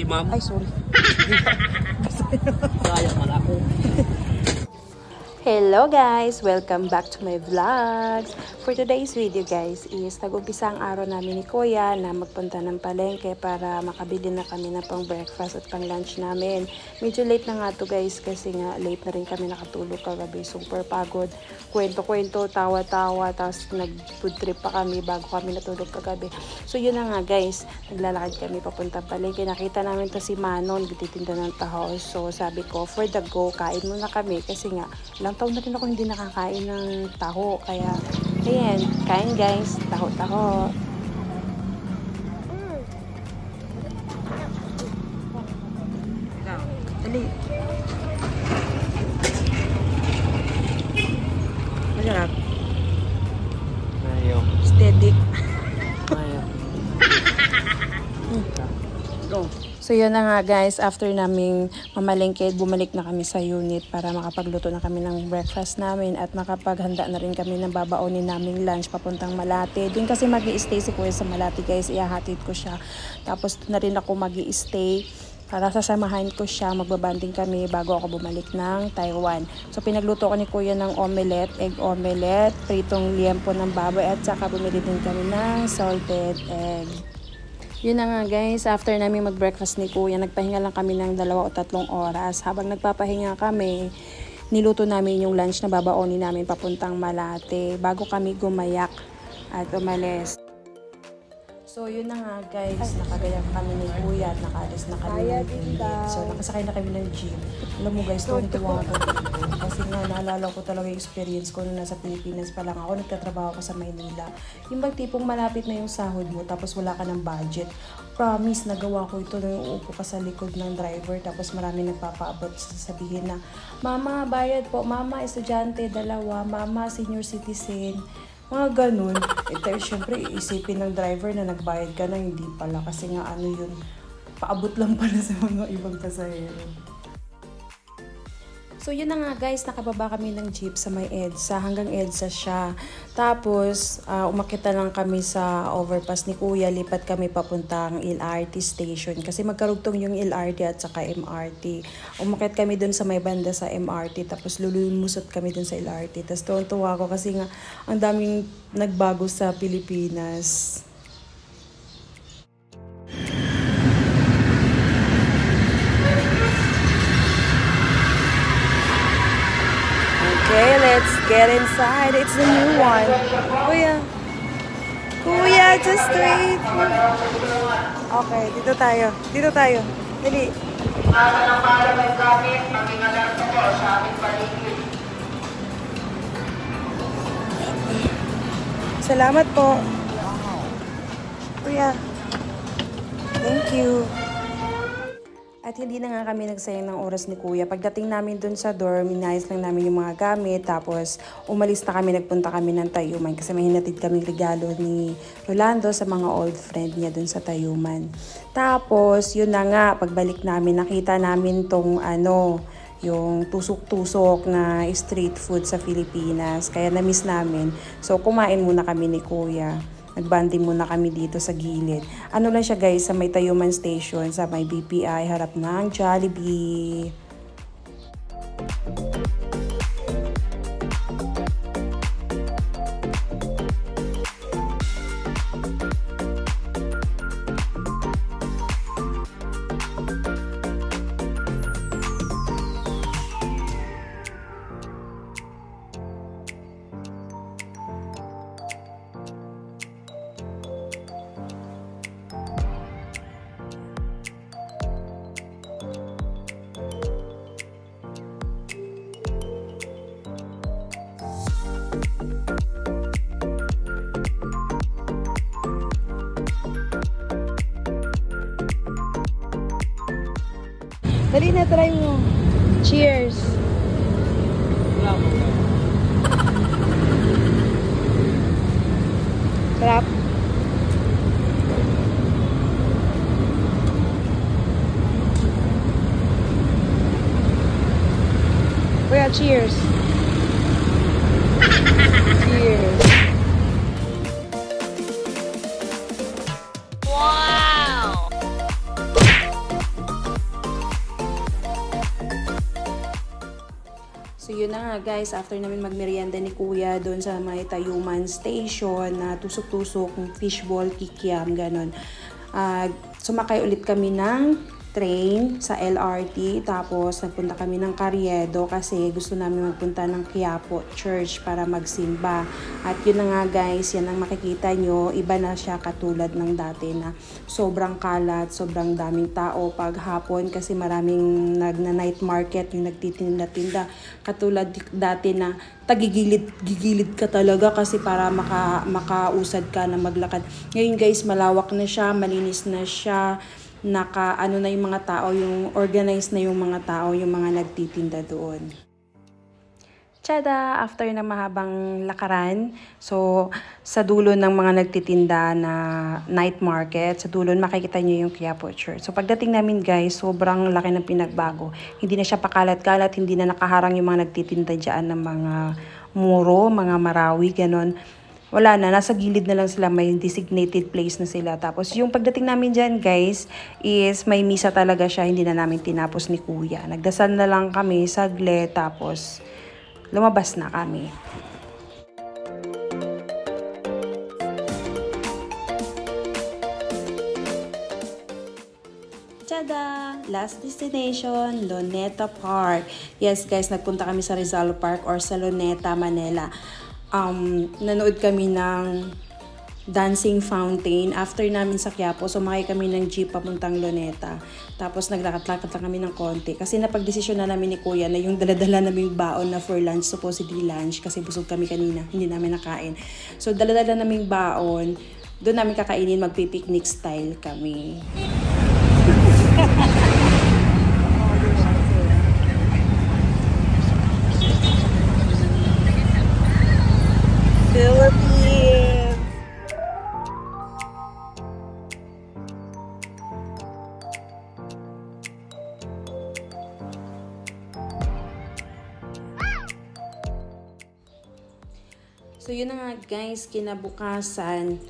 ma'am. Ay, sorry. Sayang pala ako. Hello guys! Welcome back to my vlogs! For today's video guys is nag-umpisa ang araw namin ni Kuya na magpunta ng palengke para makabili na kami na pang breakfast at pang lunch namin. Medyo late na nga to guys kasi nga late na rin kami nakatulog kagabi. Super pagod. Kwento-kwento, tawa-tawa, tapos nag-food trip pa kami bago kami natulog kagabi. So yun na nga guys, naglalakad kami papunta palengke. Nakita namin to si Manon, nagtitinda ng taho. So sabi ko, for the go, kain muna kami kasi nga ilang taon na rin ako hindi nakakain ng taho. Kaya, ayan, kain guys, taho-taho. Dali. Masarap. Ayaw. Steady. Ayaw. Go. So yun na nga guys, after naming mamalengke, bumalik na kami sa unit para makapagluto na kami ng breakfast namin at makapaghanda na rin kami ng babaonin naming lunch papuntang Malate. Doon kasi mag-i-stay si Kuya sa Malate guys, ihahatid ko siya. Tapos na rin ako mag-i-stay para sasamahan ko siya, magbabanding kami bago ako bumalik ng Taiwan. So pinagluto ko ni Kuya ng omelette, egg omelette, pritong liempo ng baboy at saka bumili din kami ng salted egg. Yun na nga guys, after namin mag-breakfast ni Kuya, nagpahinga lang kami ng 2 o 3 oras. Habang nagpapahinga kami, niluto namin yung lunch na babaonin namin papuntang Malate bago kami gumayak at umalis. So yun na nga guys, nakagayak kami ni Kuya at nakaalis na kami ng unit. So nakasakay na kami ng jeep. Alam mo guys, tuwang-tuwa ako dito. Kasi nga naalala ko talaga yung experience ko nung nasa Pilipinas pa lang ako. Nagtatrabaho ako sa Maynila. Yung bang tipong malapit na yung sahod mo tapos wala ka ng budget. Promise, nagawa ko ito nung uupo ka sa likod ng driver. Tapos marami nagpapaabot sasabihin na, Mama, bayad po. Mama, estudyante, 2. Mama, senior citizen. Mga ganun. Ito, syempre, iisipin ng driver na nagbayad ka na, hindi pala. Kasi nga, ano yun, paabot lang pala sa mga ibang pasahero. So, yun na nga guys, nakababa kami ng jeep sa may EDSA. Hanggang EDSA siya. Tapos, umakyat na lang kami sa overpass ni Kuya. Lipat kami papuntang LRT station. Kasi magkarugtong yung LRT at saka MRT. Umakyat kami dun sa may banda sa MRT. Tapos, lulumusot kami dun sa LRT. Tapos, tuwa ko kasi nga, ang daming nagbago sa Pilipinas. Okay, let's get inside. It's the new one. Kuya. Kuya, just wait. Okay, dito tayo. Dito tayo. Dali. Salamat po. Kuya. Thank you. At hindi na nga kami nagsayang ng oras ni Kuya. Pagdating namin dun sa dorm, inayos lang namin yung mga gamit. Tapos umalis na kami, nagpunta kami ng Tayuman. Kasi may hinatid kaming regalo ni Rolando sa mga old friend niya dun sa Tayuman. Tapos yun na nga, pagbalik namin, nakita namin tong yung tusok-tusok na street food sa Pilipinas. Kaya na-miss namin. So kumain muna kami ni Kuya. Nagbanding muna kami dito sa gilid. Ano lang siya guys, sa may Tayuman Station, sa may BPI, harap ng Jollibee. Dali na, try mo. Cheers! Sarap. Kuya, cheers! Cheers! Wow! So yun na nga guys, after namin magmerienda ni Kuya doon sa may Tayuman Station na tusok-tusok, fishball, kikiam, ganon. Sumakay ulit kami ng train sa LRT, tapos nagpunta kami ng Carriedo kasi gusto namin magpunta ng Quiapo Church para magsimba. At yun na nga guys, yan ang makikita nyo, iba na siya katulad ng dati na sobrang kalat, sobrang daming tao pag hapon kasi maraming nagna-night market yung nagtitinda-tinda. Katulad dati na tagigilid-gigilid ka talaga kasi para makausad ka na maglakad. Ngayon guys, malawak na siya, malinis na siya, ano na yung mga tao, yung organized na yung mga tao, yung mga nagtitinda doon. Tada! After na mahabang lakaran, so sa dulo ng mga nagtitinda na night market, sa dulo makikita nyo yung Quiapo Church. So pagdating namin guys, sobrang laki ng pinagbago. Hindi na siya pakalat-kalat, hindi na nakaharang yung mga nagtitinda dyan ng mga muro, mga marawi, ganon. Wala na, nasa gilid na lang sila, may designated place na sila. Tapos yung pagdating namin dyan guys, is may misa talaga siya, hindi na namin tinapos ni Kuya. Nagdasal na lang kami, saglit, tapos lumabas na kami. Tada! Last destination, Luneta Park. Yes guys, nagpunta kami sa Rizal Park or sa Luneta, Manila. Nanood kami ng dancing fountain. After namin sa Quiapo, sumakay kami ng jeep papuntang Luneta. Tapos naglakad-lakad lang kami ng konti. Kasi napagdesisyon na namin ni Kuya na yung daladala namin baon na for lunch, supposedly lunch, kasi busog kami kanina, hindi namin nakain. So daladala namin baon, doon namin kakainin, magpipiknik style kami. Philippines! So yun na nga guys, kinabukasan,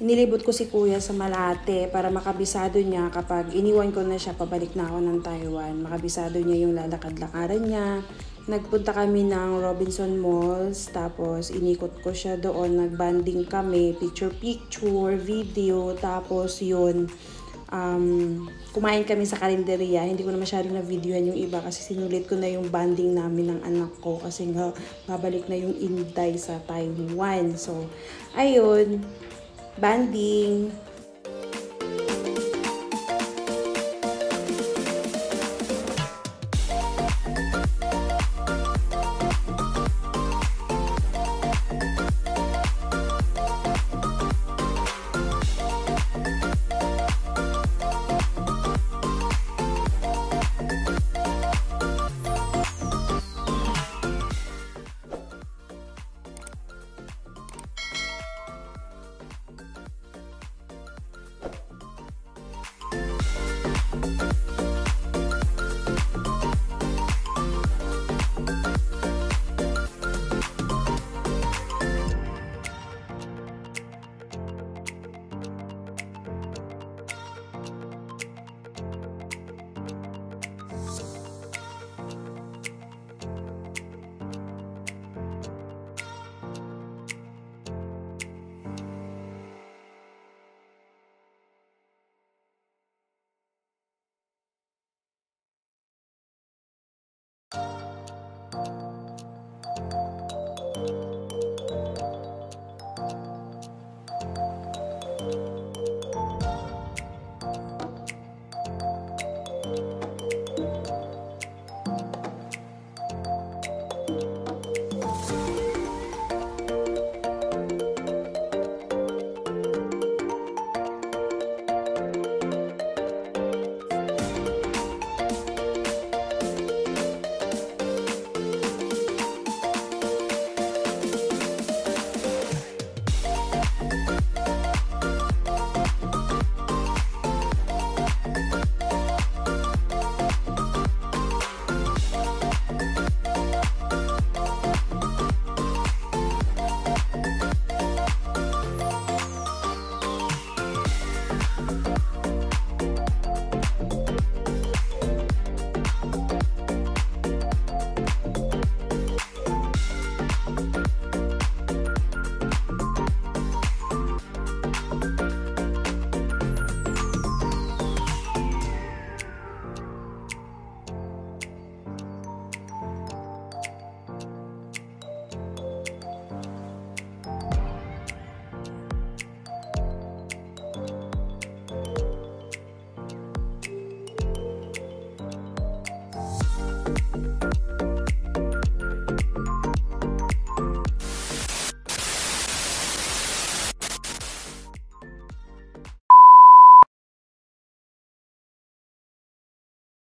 inilibot ko si Kuya sa Malate para makabisado niya kapag iniwan ko na siya, pabalik na ako ng Taiwan. Makabisado niya yung lalakad-lakaran niya. Nagpunta kami ng Robinson Malls, tapos inikot ko siya doon, nagbanding kami, picture-picture, video, tapos yun, kumain kami sa karinderya. Hindi ko na masyadong na-videohan yung iba kasi sinulit ko na yung banding namin ng anak ko kasi nga babalik na yung Inday sa Taiwan. So, ayun, banding.